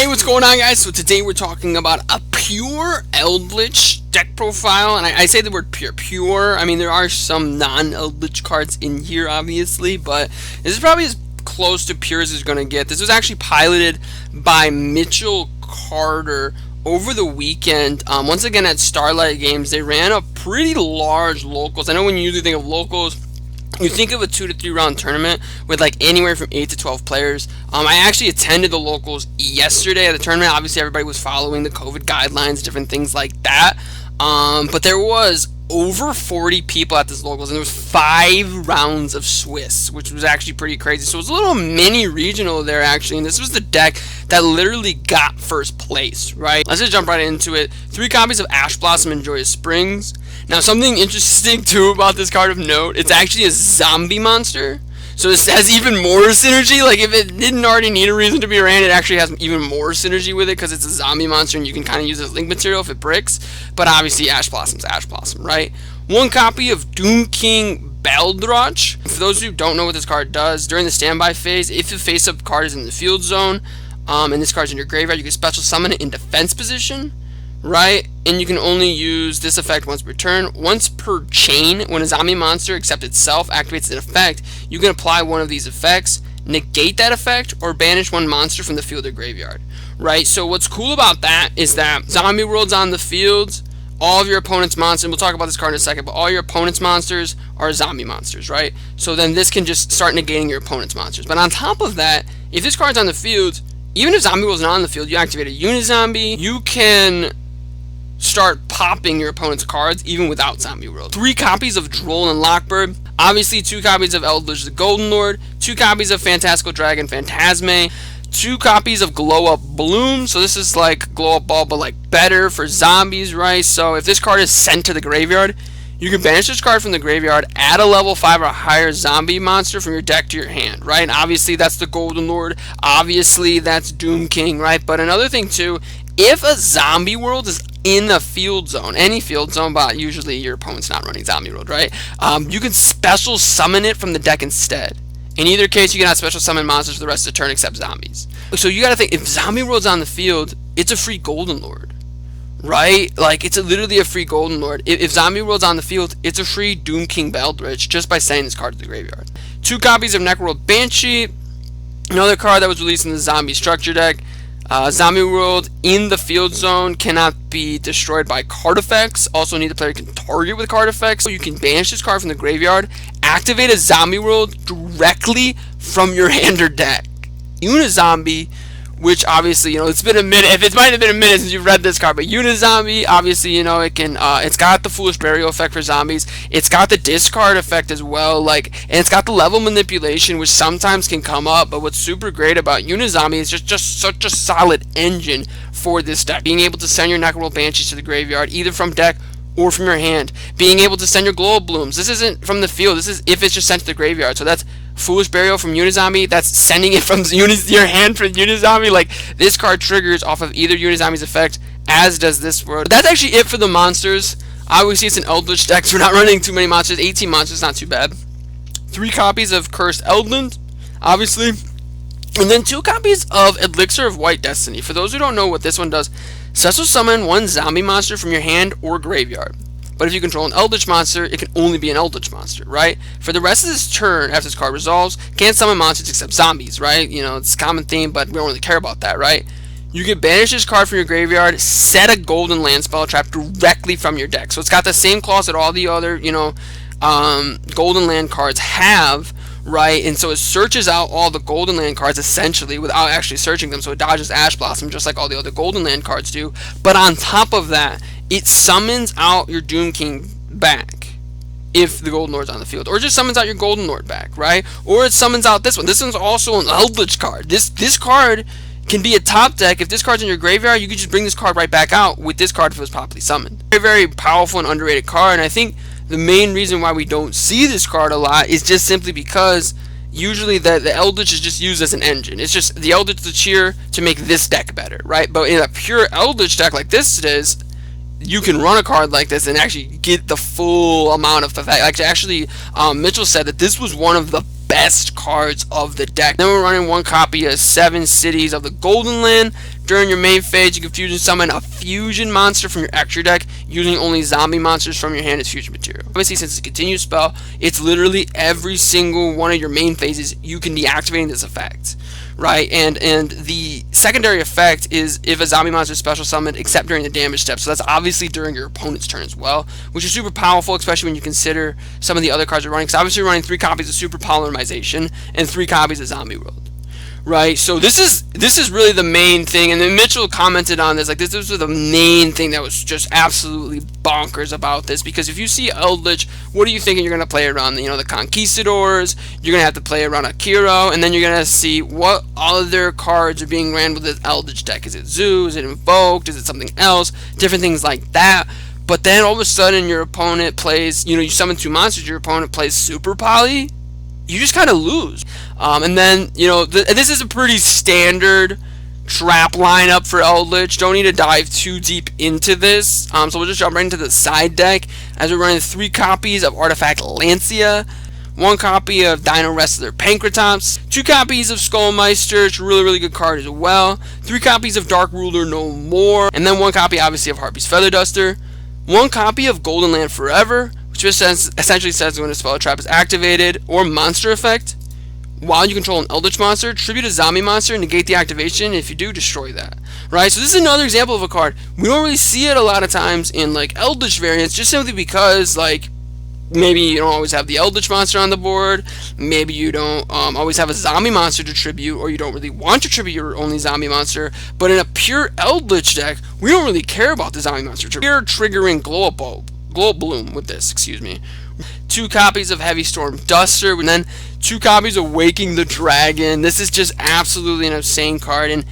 Hey, what's going on, guys? So today we're talking about a pure Eldritch deck profile, and I say the word pure. I mean, there are some non-Eldritch cards in here, obviously, but this is probably as close to pure as it's going to get. This was actually piloted by Mitchell Carter over the weekend. Once again, at Starlight Games, they ran a pretty large locals. I know when you usually think of locals, you think of a 2 to 3 round tournament with like anywhere from 8 to 12 players. I actually attended the locals yesterday at the tournament. Obviously, everybody was following the COVID guidelines, different things like that. But there was over 40 people at this locals, and there was 5 rounds of Swiss, which was actually pretty crazy. So it was a little mini regional there, actually, and this was the deck that literally got first place, right? Let's just jump right into it. 3 copies of Ash Blossom and Joyous Springs. Now, something interesting too about this card of note, it's actually a zombie monster. So this has even more synergy. Like, if it didn't already need a reason to be ran, it actually has even more synergy with it because it's a zombie monster and you can kind of use it as link material if it bricks. But obviously, Ash Blossom's Ash Blossom, right? 1 copy of Doom King ELDLICH. For those who don't know what this card does, during the standby phase, if the face-up card is in the field zone, and this card's in your graveyard, you can special summon it in defense position, right? And you can only use this effect once per turn. Once per chain, when a zombie monster except itself activates an effect, you can apply one of these effects, negate that effect, or banish 1 monster from the field or graveyard, right? So what's cool about that is that Zombie World's on the field, all of your opponent's monsters, and we'll talk about this card in a second, but all your opponent's monsters are zombie monsters, right? So then this can just start negating your opponent's monsters. But on top of that, if this card's on the field, even if Zombie World's not on the field, you activate a Unizombie, you can start popping your opponent's cards even without Zombie World. 3 copies of Droll and Lockbird. Obviously, 2 copies of Eldritch the Golden Lord. 2 copies of Fantastical Dragon Phantasme. 2 copies of Glow Up Bloom. So this is like Glow Up Ball, but like better for zombies, right? So if this card is sent to the graveyard, you can banish this card from the graveyard, add a level 5 or higher zombie monster from your deck to your hand, right? And obviously, that's the Golden Lord. Obviously, that's Doom King, right? But another thing, too, if a Zombie World is in the field zone, any field zone, but usually your opponent's not running Zombie World, right? You can special summon it from the deck instead. In either case, you cannot special summon monsters for the rest of the turn except zombies. So you gotta think, if Zombie World's on the field, it's a free Golden Lord, right? Like, it's literally a free Golden Lord. If Zombie World's on the field, it's a free Doom King ELDLICH just by sending this card to the graveyard. 2 copies of Necroworld Banshee, another card that was released in the Zombie Structure deck. Zombie World in the field zone cannot be destroyed by card effects. Also, neither player can target with card effects. So you can banish this card from the graveyard, activate a Zombie World directly from your hand or deck. Unizombie, which obviously, it's been a minute. It might have been a minute since you've read this card, but Unizombie, obviously, it can. It's got the Foolish Burial effect for zombies. It's got the discard effect as well, and it's got the level manipulation, which sometimes can come up. But what's super great about Unizombie is just such a solid engine for this deck. Being able to send your Necroworld Banshees to the graveyard, either from deck or from your hand. Being able to send your Glow Up Blooms. This isn't from the field. This is if it's just sent to the graveyard. So that's Foolish Burial from Unizombie, that's sending it from your hand from Unizombie. Like, this card triggers off of either Unizombie's effect, as does this word. But that's actually it for the monsters. Obviously, it's an Eldritch deck, so we're not running too many monsters. 18 monsters, not too bad. 3 copies of Cursed Eldland, obviously. And then 2 copies of Elixir of White Destiny. For those who don't know what this one does, special summon 1 zombie monster from your hand or graveyard. But if you control an Eldritch monster, it can only be an Eldritch monster, right? For the rest of this turn, after this card resolves, can't summon monsters except zombies, right? It's a common theme, but we don't really care about that, right? You can banish this card from your graveyard, set a golden land spell trap directly from your deck. So it's got the same clause that all the other, golden land cards have, right? And so it searches out all the golden land cards essentially without actually searching them. So it dodges Ash Blossom just like all the other golden land cards do. But on top of that, it summons out your Doom King back if the Golden Lord's on the field, or just summons out your Golden Lord back, right? Or it summons out this one. This one's also an Eldritch card. This card can be a top deck. If this card's in your graveyard, you can just bring this card right back out with this card if it was properly summoned. Very, very powerful and underrated card, and I think the main reason why we don't see this card a lot is just simply because usually the Eldritch is just used as an engine. It's just the Eldritch the cheer to make this deck better, right? But in a pure Eldritch deck like this is, you can run a card like this and actually get the full amount of effect. Like, actually, Mitchell said that this was one of the best cards of the deck. Then we're running 1 copy of 7 Cities of the Golden Land, During your main phase, you can fusion summon a fusion monster from your extra deck using only zombie monsters from your hand as fusion material. Obviously, since it's a continuous spell, it's literally every single one of your main phases you can deactivate this effect, right? And the secondary effect is if a zombie monster is special summoned except during the damage step. So that's obviously during your opponent's turn as well, which is super powerful, especially when you consider some of the other cards you're running. Because obviously you're running 3 copies of Super Polymerization and 3 copies of Zombie World. Right, so this is really the main thing, and then Mitchell commented on this, like this was the main thing that was just absolutely bonkers about this, because if you see Eldritch, what are you thinking you're going to play around? You know, the Conquistadors, you're going to have to play around Akiro, and then you're going to see what other cards are being ran with this Eldritch deck. Is it Zoo? Is it Invoked? Is it something else? Different things like that. But then all of a sudden your opponent plays, you know, you summon 2 monsters, your opponent plays Super Poly, you just kind of lose. And then, you know, this is a pretty standard trap lineup for Eldritch. Don't need to dive too deep into this. So we'll just jump right into the side deck as we're running 3 copies of Artifact Lancia, 1 copy of Dino Wrestler Pankratops, 2 copies of Skullmeister, it's a really good card as well, 3 copies of Dark Ruler No More, and then 1 copy obviously of Harpy's Feather Duster, 1 copy of Golden Land Forever, which essentially says when a spell trap is activated or monster effect, while you control an Eldritch monster, tribute a zombie monster, negate the activation. If you do, destroy that. Right? So this is another example of a card. We don't really see it a lot of times in like Eldritch variants, just simply because like maybe you don't always have the Eldritch monster on the board, maybe you don't always have a zombie monster to tribute, or you don't really want to tribute your only zombie monster. But in a pure Eldritch deck, we don't really care about the zombie monster. We're triggering Glow Bloom with this, excuse me. 2 copies of Heavy Storm Duster, and then 2 copies of Waking the Dragon. This is just absolutely an insane card, and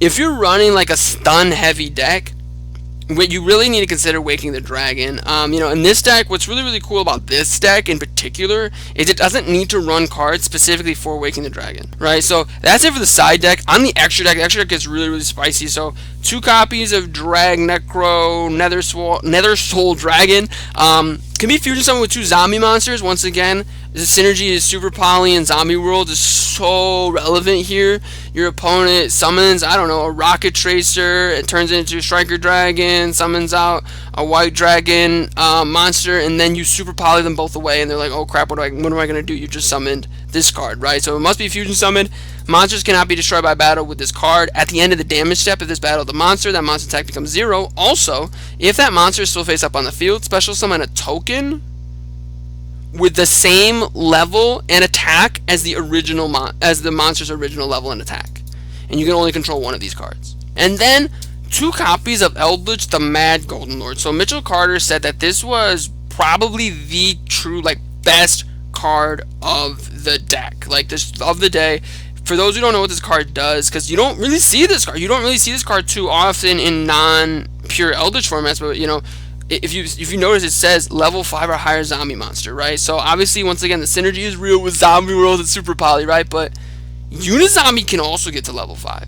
if you're running like a stun heavy deck, what you really need to consider Waking the Dragon. You know, in this deck, what's really cool about this deck in particular is it doesn't need to run cards specifically for Waking the Dragon, right? So that's it for the side deck. On the extra deck gets really spicy. So 2 copies of Drag Necro Nether Soul Dragon. Can be fusion summoned with 2 zombie monsters. Once again, the synergy is Super Poly and Zombie World is so relevant here. Your opponent summons, I don't know, a Rocket Tracer, it turns into a Striker Dragon, summons out a White Dragon monster, and then you Super Poly them both away, and they're like, oh crap, what am I going to do? You just summoned this card, right? So it must be fusion summoned. Monsters cannot be destroyed by battle with this card. At the end of the damage step, if this battle the monster, that monster attack becomes 0. Also, if that monster is still face up on the field, special summon a token with the same level and attack as the monster's original level and attack, and you can only control 1 of these cards. And then 2 copies of Eldritch the Mad Golden Lord. So Mitchell Carter said that this was probably the true like best card of the deck, like this of the day. For those who don't know what this card does, because you don't really see this card, too often in non-pure Eldritch formats, but you know, if you notice, it says level 5 or higher zombie monster, right? So obviously, once again, the synergy is real with Zombie World and Super Poly, right? But Unizombie can also get to level 5.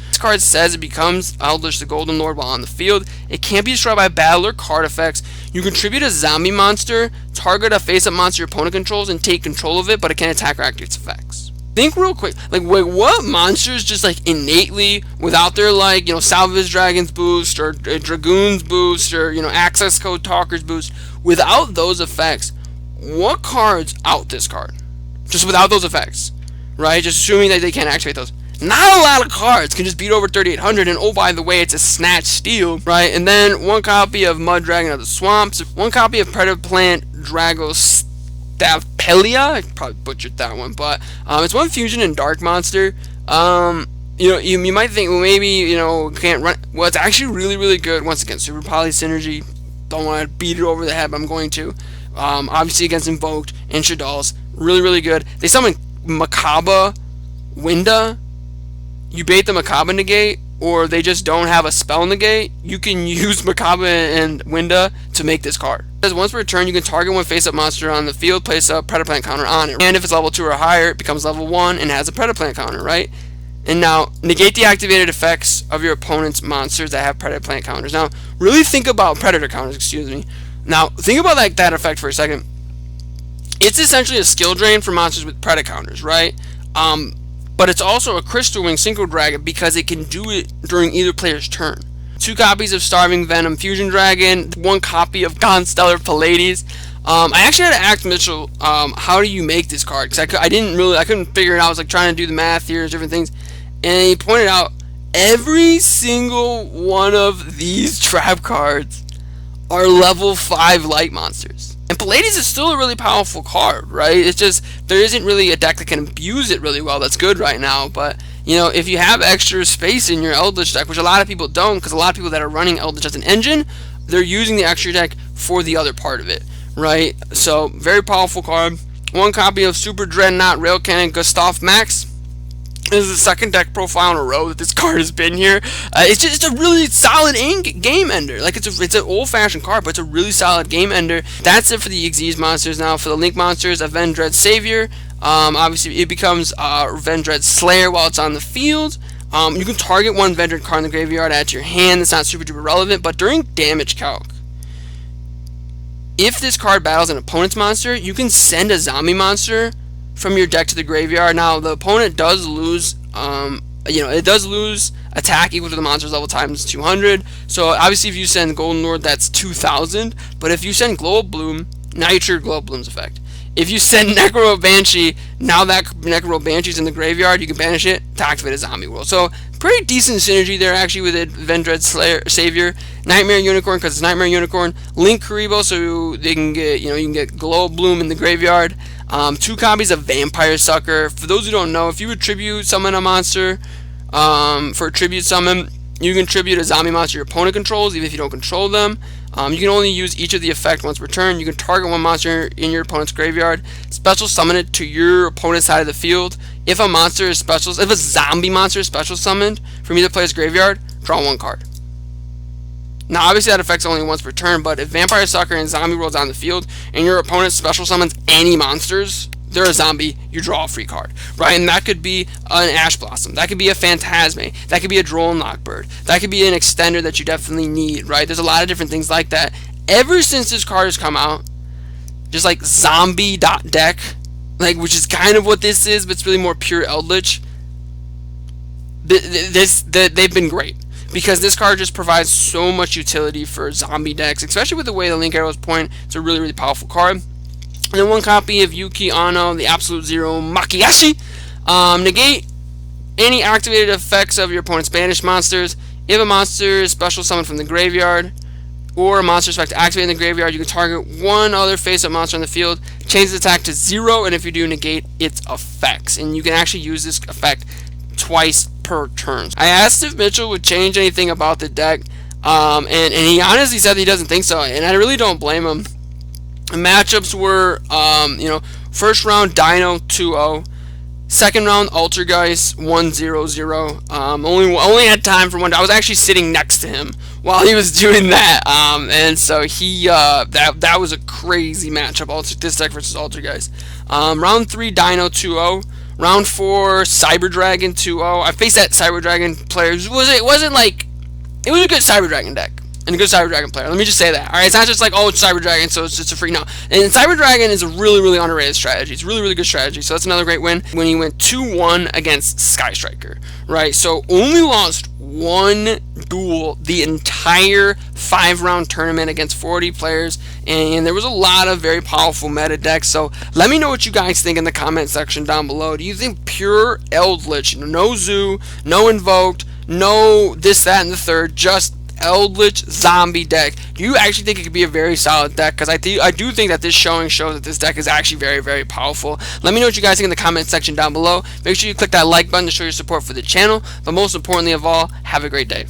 This card says it becomes Eldritch the Golden Lord while on the field. It can't be destroyed by battle or card effects. You contribute a zombie monster, target a face-up monster your opponent controls, and take control of it, but it can't attack or activate its effects. Think real quick, like wait, what monsters just like innately, without their like, you know, Salvage Dragon's boost or Dragoon's boost or, you know, Access Code Talker's boost, without those effects, what cards out this card? Just without those effects, right? Just assuming that they can't activate those. Not a lot of cards can just beat over 3,800, and oh, by the way, it's a Snatch Steal, right? And then 1 copy of Mud Dragon of the Swamps, 1 copy of Predaplant Dragos Stavpelia. I probably butchered that one, but it's 1 fusion and dark monster. You know, you might think, well, maybe, you know, can't run. Well, it's actually really good. Once again, Super Poly synergy. Don't want to beat it over the head, but I'm going to. Obviously against Invoked and Shadal's, really good. They summon Macabre Winda. You bait the Macabre negate, or they just don't have a spell negate, you can use Macabre and Winda to make this card. Because once per turn, you can target 1 face-up monster on the field, place a Predaplant counter on it. And if it's level 2 or higher, it becomes level 1 and has a Predaplant counter, right? And now, negate the activated effects of your opponent's monsters that have Predaplant counters. Now, really think about Predator counters, excuse me. Now, think about that effect for a second. It's essentially a skill drain for monsters with Predator counters, right? but it's also a Crystal Wing Synchro Dragon because it can do it during either player's turn. 2 copies of Starving Venom Fusion Dragon, 1 copy of Gonstellar Pallades. I actually had to ask Mitchell, how do you make this card? Because I couldn't figure it out. I was like trying to do the math here, different things, and he pointed out every single one of these trap cards are level 5 light monsters. And Pallades is still a really powerful card, right? It's just there isn't really a deck that can abuse it really well that's good right now. But, you know, if you have extra space in your Eldritch deck, which a lot of people don't, because a lot of people that are running Eldritch as an engine, they're using the extra deck for the other part of it, right? So, very powerful card. 1 copy of Super Dreadnought Rail Cannon Gustav Max. This is the second deck profile in a row that this card has been here. It's a really solid game ender. Like, it's an old-fashioned card, but it's a really solid game ender. That's it for the Xyz monsters. Now, for the Link monsters, a Vendread Savior. Obviously, it becomes Vendread Slayer while it's on the field. You can target 1 Vendread card in the graveyard, add to your hand. That's not super-duper relevant, but during damage calc, if this card battles an opponent's monster, you can send a zombie monster from your deck to the graveyard. Now, the opponent does lose, it does lose attack equal to the monster's level times 200. So, obviously, if you send Golden Lord, that's 2,000. But if you send Glow Bloom, now you trigger Glow Bloom's effect. If you send Necro Banshee, now that Necro Banshee's in the graveyard, you can banish it to activate a Zombie World. So, pretty decent synergy there, actually, with it. Vendread Savior, Nightmare Unicorn, because it's Nightmare Unicorn, Link Karibo, so they can get, you can get Glow Bloom in the graveyard. 2 copies of Vampire Sucker. For those who don't know, if you attribute summon a monster, for a tribute summon, you can tribute a zombie monster your opponent controls, even if you don't control them. You can only use each of the effect once per turn. You can target 1 monster in your opponent's graveyard, special summon it to your opponent's side of the field. If a zombie monster is special summoned from either player's graveyard, draw 1 card. Now, obviously, that affects only once per turn, but if Vampire Sucker and Zombie World's on the field, and your opponent special summons any monsters, they're a zombie, you draw a free card, right? And that could be an Ash Blossom, that could be a Phantasme, that could be a Droll and Lockbird, that could be an extender that you definitely need, right? There's a lot of different things like that. Ever since this card has come out, just like zombie.deck, which is kind of what this is, but it's really more pure Eldritch, they've been great. Because this card just provides so much utility for zombie decks, especially with the way the Link arrows point. It's a really, really powerful card. And then 1 copy of Yuki Ano, the Absolute Zero Makiyashi. Negate any activated effects of your opponent's banished monsters. If a monster is special summoned from the graveyard, or a monster is activated in the graveyard, you can target 1 other face-up monster on the field, change the attack to 0, and if you do, negate its effects. And you can actually use this effect twice per turn. I asked if Mitchell would change anything about the deck, and he honestly said he doesn't think so, and I really don't blame him. The matchups were, first round Dino 2-0, second round Altergeist 1-0-0. Only had time for 1. I was actually sitting next to him while he was doing that, and so he that was a crazy matchup. This deck versus Altergeist. Round 3 Dino 2-0. Round 4, Cyber Dragon 2-0. I faced that Cyber Dragon player. It was a good Cyber Dragon deck. And a good Cyber Dragon player. Let me just say that. Alright, it's not just like, oh, it's Cyber Dragon, so it's just a free. No. And Cyber Dragon is a really, really underrated strategy. It's a really, really good strategy. So that's another great win. When he went 2-1 against Sky Striker. Right? So only lost 1 duel the entire 5-round tournament against 40 players. And there was a lot of very powerful meta decks. So let me know what you guys think in the comment section down below. Do you think pure Eldritch, no Zoo, no Invoked, no this, that, and the third, just Eldritch zombie deck, do you actually think it could be a very solid deck? Because I do think that this showing shows that this deck is actually very, very powerful. Let me know what you guys think in the comment section down below. Make sure you click that like button to show your support for the channel. But most importantly of all, have a great day.